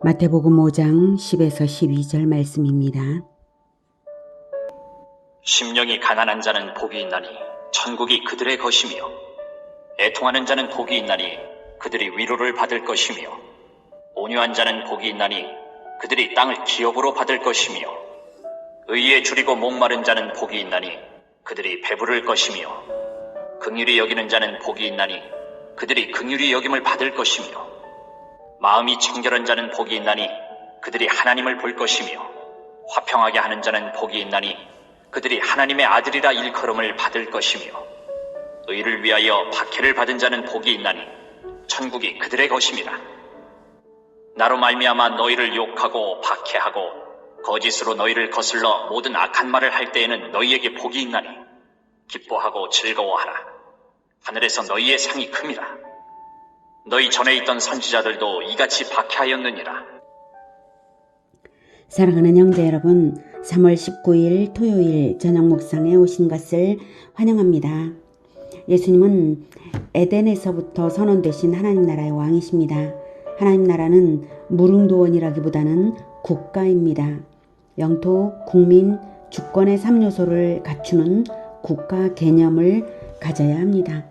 마태복음 5장 10에서 12절 말씀입니다. 심령이 가난한 자는 복이 있나니 천국이 그들의 것이며, 애통하는 자는 복이 있나니 그들이 위로를 받을 것이며, 온유한 자는 복이 있나니 그들이 땅을 기업으로 받을 것이며, 의에 줄이고 목마른 자는 복이 있나니 그들이 배부를 것이며, 긍휼히 여기는 자는 복이 있나니 그들이 긍휼히 여김을 받을 것이며, 마음이 청결한 자는 복이 있나니 그들이 하나님을 볼 것이며, 화평하게 하는 자는 복이 있나니 그들이 하나님의 아들이라 일컬음을 받을 것이며, 의를 위하여 박해를 받은 자는 복이 있나니 천국이 그들의 것임이라. 나로 말미암아 너희를 욕하고 박해하고 거짓으로 너희를 거슬러 모든 악한 말을 할 때에는 너희에게 복이 있나니 기뻐하고 즐거워하라. 하늘에서 너희의 상이 큼이라. 너희 전에 있던 선지자들도 이같이 박해하였느니라. 사랑하는 형제 여러분, 3월 19일 토요일 저녁 묵상에 오신 것을 환영합니다. 예수님은 에덴에서부터 선언되신 하나님 나라의 왕이십니다. 하나님 나라는 무릉도원이라기보다는 국가입니다. 영토, 국민, 주권의 3요소를 갖추는 국가 개념을 가져야 합니다.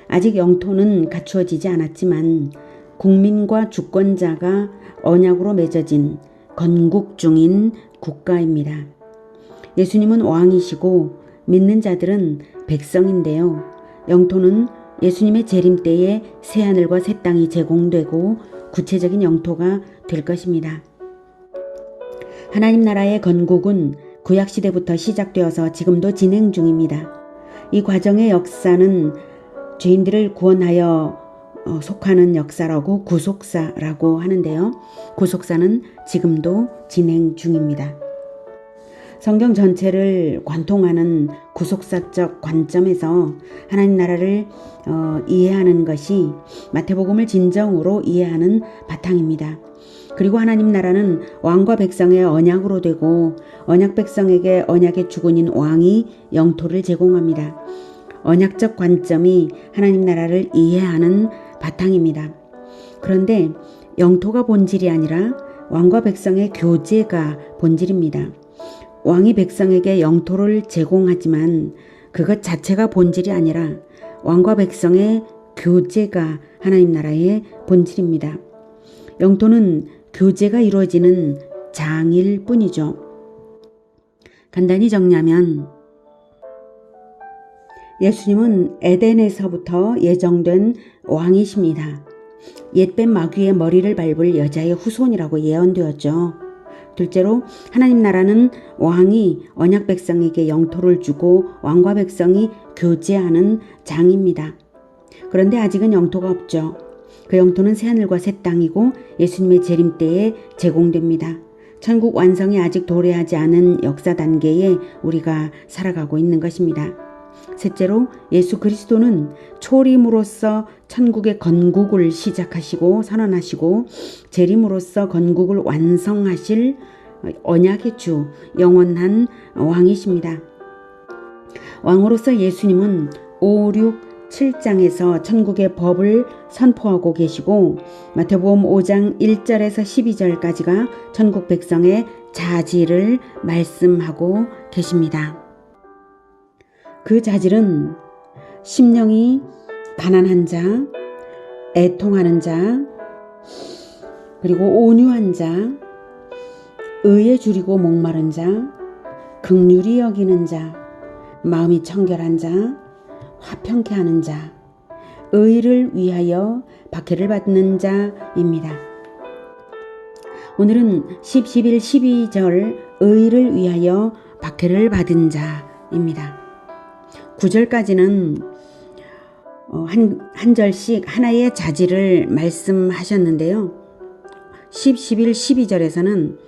아직 영토는 갖추어지지 않았지만 국민과 주권자가 언약으로 맺어진 건국 중인 국가입니다. 예수님은 왕이시고 믿는 자들은 백성인데요. 영토는 예수님의 재림 때에 새하늘과 새 땅이 제공되고 구체적인 영토가 될 것입니다. 하나님 나라의 건국은 구약시대부터 시작되어서 지금도 진행 중입니다. 이 과정의 역사는 죄인들을 구원하여 속하는 역사라고 구속사라고 하는데요. 구속사는 지금도 진행 중입니다. 성경 전체를 관통하는 구속사적 관점에서 하나님 나라를 이해하는 것이 마태복음을 진정으로 이해하는 바탕입니다. 그리고 하나님 나라는 왕과 백성의 언약으로 되고 언약 백성에게 언약의 주군인 왕이 영토를 제공합니다. 언약적 관점이 하나님 나라를 이해하는 바탕입니다. 그런데 영토가 본질이 아니라 왕과 백성의 교제가 본질입니다. 왕이 백성에게 영토를 제공하지만 그것 자체가 본질이 아니라 왕과 백성의 교제가 하나님 나라의 본질입니다. 영토는 교제가 이루어지는 장일 뿐이죠. 간단히 정리하면 예수님은 에덴에서부터 예정된 왕이십니다. 옛뱀 마귀의 머리를 밟을 여자의 후손이라고 예언되었죠. 둘째로 하나님 나라는 왕이 언약 백성에게 영토를 주고 왕과 백성이 교제하는 장입니다. 그런데 아직은 영토가 없죠. 그 영토는 새하늘과 새 땅이고 예수님의 재림 때에 제공됩니다. 천국 완성이 아직 도래하지 않은 역사 단계에 우리가 살아가고 있는 것입니다. 셋째로 예수 그리스도는 초림으로서 천국의 건국을 시작하시고 선언하시고 재림으로서 건국을 완성하실 언약의 주, 영원한 왕이십니다. 왕으로서 예수님은 5, 6, 7장에서 천국의 법을 선포하고 계시고 마태복음 5장 1절에서 12절까지가 천국 백성의 자질을 말씀하고 계십니다. 그 자질은 심령이 가난한 자, 애통하는 자, 그리고 온유한 자, 의에 줄이고 목마른 자, 긍휼히 여기는 자, 마음이 청결한 자, 화평케 하는 자, 의를 위하여 박해를 받는 자입니다. 오늘은 10, 11, 12절 의를 위하여 박해를 받은 자입니다. 9절까지는 한 절씩 하나의 자질을 말씀하셨는데요. 10, 11, 12절에서는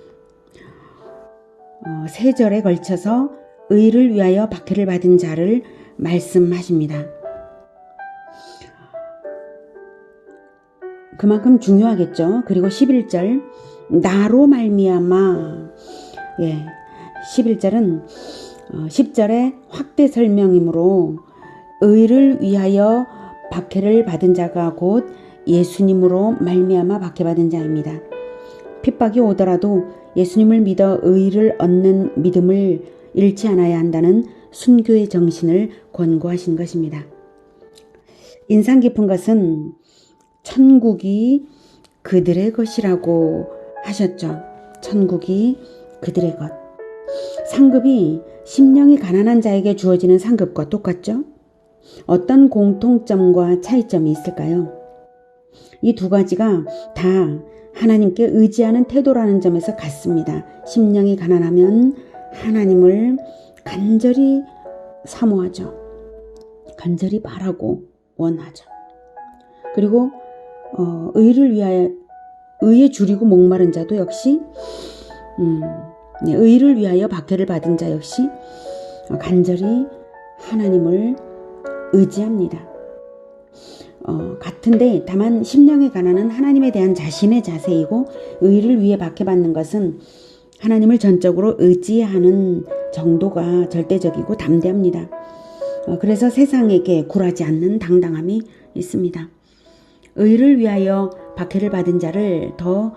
세 절에 걸쳐서 의를 위하여 박해를 받은 자를 말씀하십니다. 그만큼 중요하겠죠. 그리고 11절 나로 말미암아 11절은 10절의 확대 설명이므로 의를 위하여 박해를 받은 자가 곧 예수님으로 말미암아 박해받은 자입니다. 핍박이 오더라도 예수님을 믿어 의를 얻는 믿음을 잃지 않아야 한다는 순교의 정신을 권고하신 것입니다. 인상 깊은 것은 천국이 그들의 것이라고 하셨죠. 천국이 그들의 것. 상급이 심령이 가난한 자에게 주어지는 상급과 똑같죠? 어떤 공통점과 차이점이 있을까요? 이 두 가지가 다 하나님께 의지하는 태도라는 점에서 같습니다. 심령이 가난하면 하나님을 간절히 사모하죠. 간절히 바라고 원하죠. 그리고 의를 위하여 의에 줄이고 목마른 자도 역시 의를 위하여 박해를 받은 자 역시 간절히 하나님을 의지합니다. 같은데 다만 심령의 가난은 하나님에 대한 자신의 자세이고 의를 위해 박해받는 것은 하나님을 전적으로 의지하는 정도가 절대적이고 담대합니다. 그래서 세상에게 굴하지 않는 당당함이 있습니다. 의를 위하여 박해를 받은 자를 더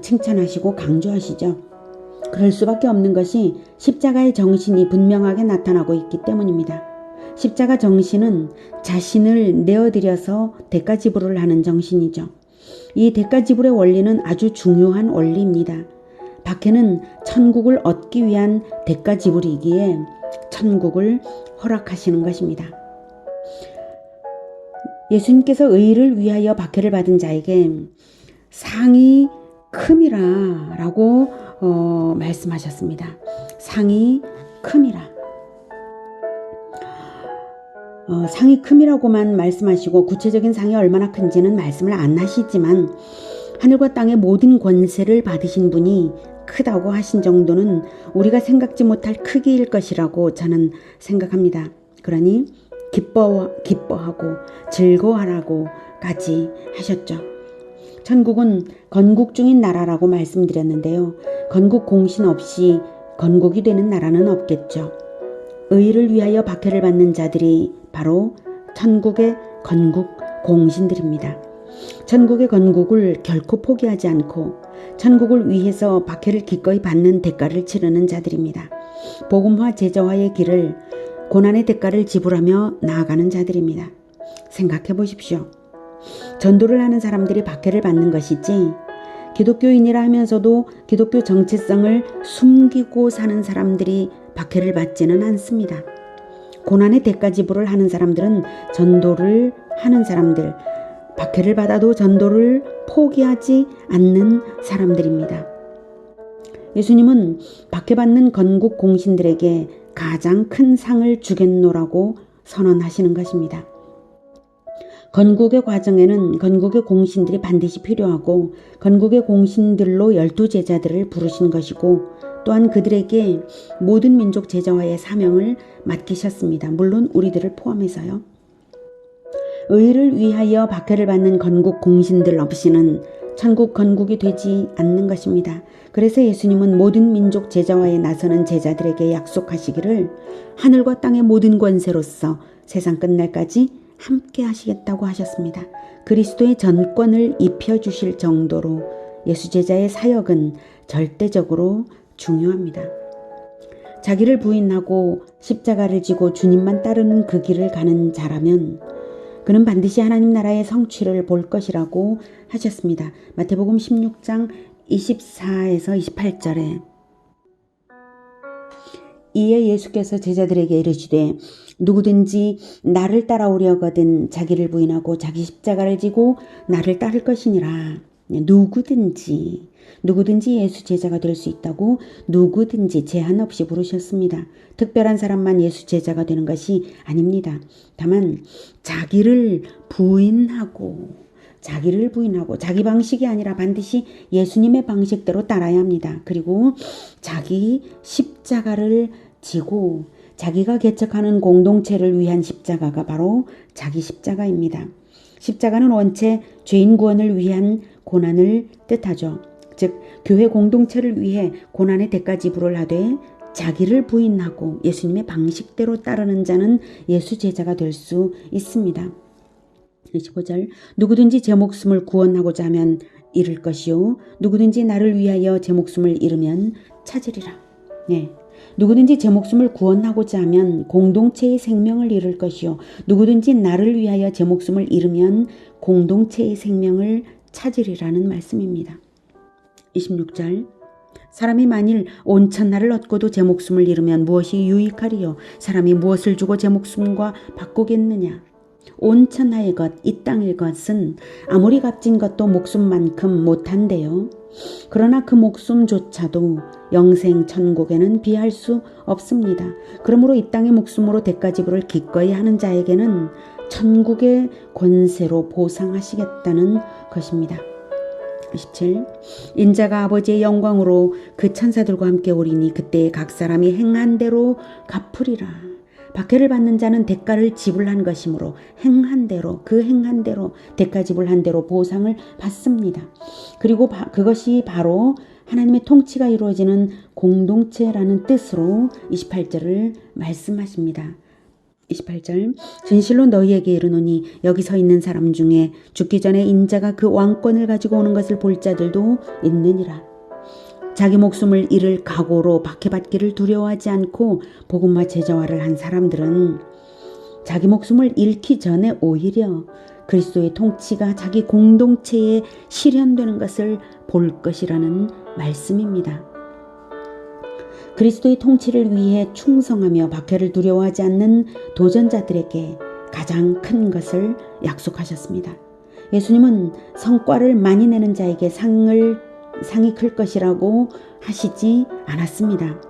칭찬하시고 강조하시죠. 그럴 수밖에 없는 것이 십자가의 정신이 분명하게 나타나고 있기 때문입니다. 십자가 정신은 자신을 내어드려서 대가 지불을 하는 정신이죠. 이 대가 지불의 원리는 아주 중요한 원리입니다. 박해는 천국을 얻기 위한 대가 지불이기에 천국을 허락하시는 것입니다. 예수님께서 의를 위하여 박해를 받은 자에게 상이 큼이라 라고 말씀하셨습니다. 상이 큼이라. 상이 큼이라고만 말씀하시고 구체적인 상이 얼마나 큰지는 말씀을 안 하시지만 하늘과 땅의 모든 권세를 받으신 분이 크다고 하신 정도는 우리가 생각지 못할 크기일 것이라고 저는 생각합니다. 그러니 기뻐하고 즐거워하라고까지 하셨죠. 천국은 건국 중인 나라라고 말씀드렸는데요. 건국 공신 없이 건국이 되는 나라는 없겠죠. 의를 위하여 박해를 받는 자들이 바로 천국의 건국 공신들입니다. 천국의 건국을 결코 포기하지 않고 천국을 위해서 박해를 기꺼이 받는 대가를 치르는 자들입니다. 복음화 제자화의 길을 고난의 대가를 지불하며 나아가는 자들입니다. 생각해 보십시오. 전도를 하는 사람들이 박해를 받는 것이지 기독교인이라 하면서도 기독교 정체성을 숨기고 사는 사람들이 박해를 받지는 않습니다. 고난의 대가 지불을 하는 사람들은 전도를 하는 사람들, 박해를 받아도 전도를 포기하지 않는 사람들입니다. 예수님은 박해받는 건국 공신들에게 가장 큰 상을 주겠노라고 선언하시는 것입니다. 건국의 과정에는 건국의 공신들이 반드시 필요하고 건국의 공신들로 12제자들을 부르신 것이고 또한 그들에게 모든 민족 제자화의 사명을 맡기셨습니다. 물론 우리들을 포함해서요. 의를 위하여 박해를 받는 건국 공신들 없이는 천국 건국이 되지 않는 것입니다. 그래서 예수님은 모든 민족 제자화에 나서는 제자들에게 약속하시기를 하늘과 땅의 모든 권세로서 세상 끝날까지 함께 하시겠다고 하셨습니다. 그리스도의 전권을 입혀주실 정도로 예수 제자의 사역은 절대적으로 중요합니다. 자기를 부인하고 십자가를 지고 주님만 따르는 그 길을 가는 자라면 그는 반드시 하나님 나라의 성취를 볼 것이라고 하셨습니다. 마태복음 16장 24에서 28절에 이에 예수께서 제자들에게 이르시되 누구든지 나를 따라오려거든 자기를 부인하고 자기 십자가를 지고 나를 따를 것이니라. 누구든지 예수 제자가 될 수 있다고 누구든지 제한 없이 부르셨습니다. 특별한 사람만 예수 제자가 되는 것이 아닙니다. 다만 자기를 부인하고 자기 방식이 아니라 반드시 예수님의 방식대로 따라야 합니다. 그리고 자기 십자가를 지고 자기가 개척하는 공동체를 위한 십자가가 바로 자기 십자가입니다. 십자가는 원체 죄인 구원을 위한 고난을 뜻하죠. 즉 교회 공동체를 위해 고난의 대가 지불을 하되 자기를 부인하고 예수님의 방식대로 따르는 자는 예수 제자가 될 수 있습니다. 25절 누구든지 제 목숨을 구원하고자 하면 잃을 것이요 누구든지 나를 위하여 제 목숨을 잃으면 찾으리라. 네. 누구든지 제 목숨을 구원하고자 하면 공동체의 생명을 잃을 것이요 누구든지 나를 위하여 제 목숨을 잃으면 공동체의 생명을 찾으리라는 말씀입니다. 26절 사람이 만일 온 천하를 얻고도 제 목숨을 잃으면 무엇이 유익하리요? 사람이 무엇을 주고 제 목숨과 바꾸겠느냐? 온 천하의 것, 이 땅의 것은 아무리 값진 것도 목숨만큼 못한대요. 그러나 그 목숨조차도 영생 천국에는 비할 수 없습니다. 그러므로 이 땅의 목숨으로 대가 지불을 기꺼이 하는 자에게는 천국의 권세로 보상하시겠다는 것입니다. 27. 인자가 아버지의 영광으로 그 천사들과 함께 오리니 그때 각 사람이 행한 대로 갚으리라. 박해를 받는 자는 대가를 지불한 것이므로 행한 대로 대가 지불한 대로 보상을 받습니다. 그리고 그것이 바로 하나님의 통치가 이루어지는 공동체라는 뜻으로 28절을 말씀하십니다. 28절 진실로 너희에게 이르노니 여기 서 있는 사람 중에 죽기 전에 인자가 그 왕권을 가지고 오는 것을 볼 자들도 있느니라. 자기 목숨을 잃을 각오로 박해받기를 두려워하지 않고 복음화 제자화를 한 사람들은 자기 목숨을 잃기 전에 오히려 그리스도의 통치가 자기 공동체에 실현되는 것을 볼 것이라는 말씀입니다. 그리스도의 통치를 위해 충성하며 박해를 두려워하지 않는 도전자들에게 가장 큰 것을 약속하셨습니다. 예수님은 성과를 많이 내는 자에게 상이 클 것이라고 하시지 않았습니다.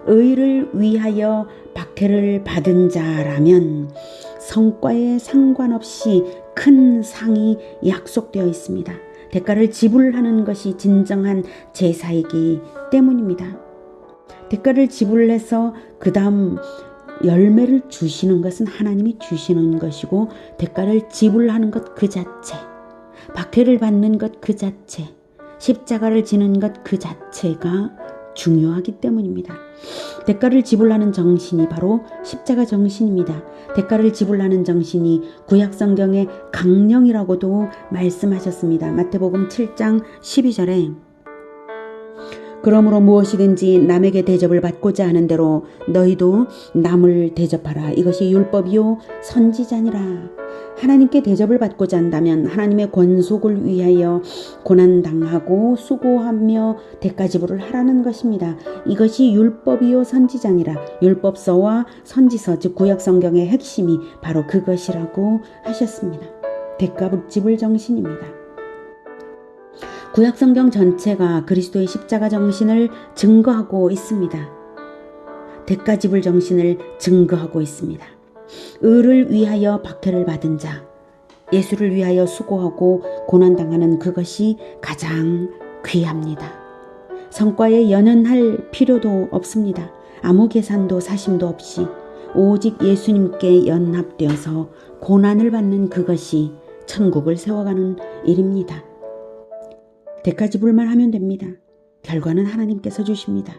의를 위하여 박해를 받은 자라면 성과에 상관없이 큰 상이 약속되어 있습니다. 대가를 지불하는 것이 진정한 제사이기 때문입니다. 대가를 지불해서 그 다음 열매를 주시는 것은 하나님이 주시는 것이고 대가를 지불하는 것 그 자체, 박해를 받는 것 그 자체, 십자가를 지는 것 그 자체가 중요하기 때문입니다. 대가를 지불하는 정신이 바로 십자가 정신입니다. 대가를 지불하는 정신이 구약 성경의 강령이라고도 말씀하셨습니다. 마태복음 7장 12절에 그러므로 무엇이든지 남에게 대접을 받고자 하는 대로 너희도 남을 대접하라. 이것이 율법이요 선지자니라. 하나님께 대접을 받고자 한다면 하나님의 권속을 위하여 고난당하고 수고하며 대가 지불을 하라는 것입니다. 이것이 율법이요 선지자니라. 율법서와 선지서 즉 구약 성경의 핵심이 바로 그것이라고 하셨습니다. 대가 지불 정신입니다. 구약 성경 전체가 그리스도의 십자가 정신을 증거하고 있습니다. 대가 지불 정신을 증거하고 있습니다. 의를 위하여 박해를 받은 자, 예수를 위하여 수고하고 고난당하는 그것이 가장 귀합니다. 성과에 연연할 필요도 없습니다. 아무 계산도 사심도 없이 오직 예수님께 연합되어서 고난을 받는 그것이 천국을 세워가는 일입니다. 대가 지불만 하면 됩니다. 결과는 하나님께서 주십니다.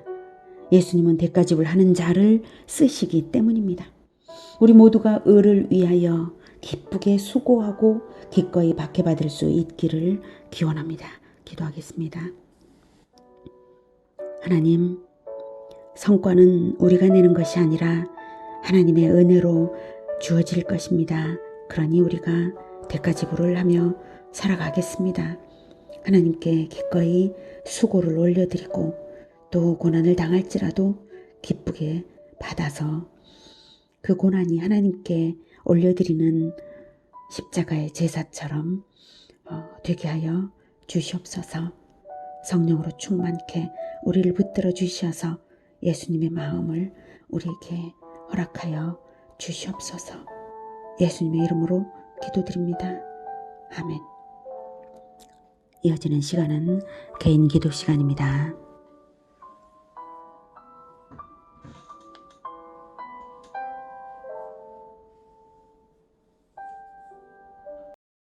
예수님은 대가 지불하는 자를 쓰시기 때문입니다. 우리 모두가 의를 위하여 기쁘게 수고하고 기꺼이 박해받을 수 있기를 기원합니다. 기도하겠습니다. 하나님, 성과는 우리가 내는 것이 아니라 하나님의 은혜로 주어질 것입니다. 그러니 우리가 대가 지불을 하며 살아가겠습니다. 하나님께 기꺼이 수고를 올려드리고 또 고난을 당할지라도 기쁘게 받아서 그 고난이 하나님께 올려드리는 십자가의 제사처럼 되게 하여 주시옵소서. 성령으로 충만케 우리를 붙들어 주셔서 예수님의 마음을 우리에게 허락하여 주시옵소서. 예수님의 이름으로 기도드립니다. 아멘. 이어지는 시간은 개인 기도 시간입니다.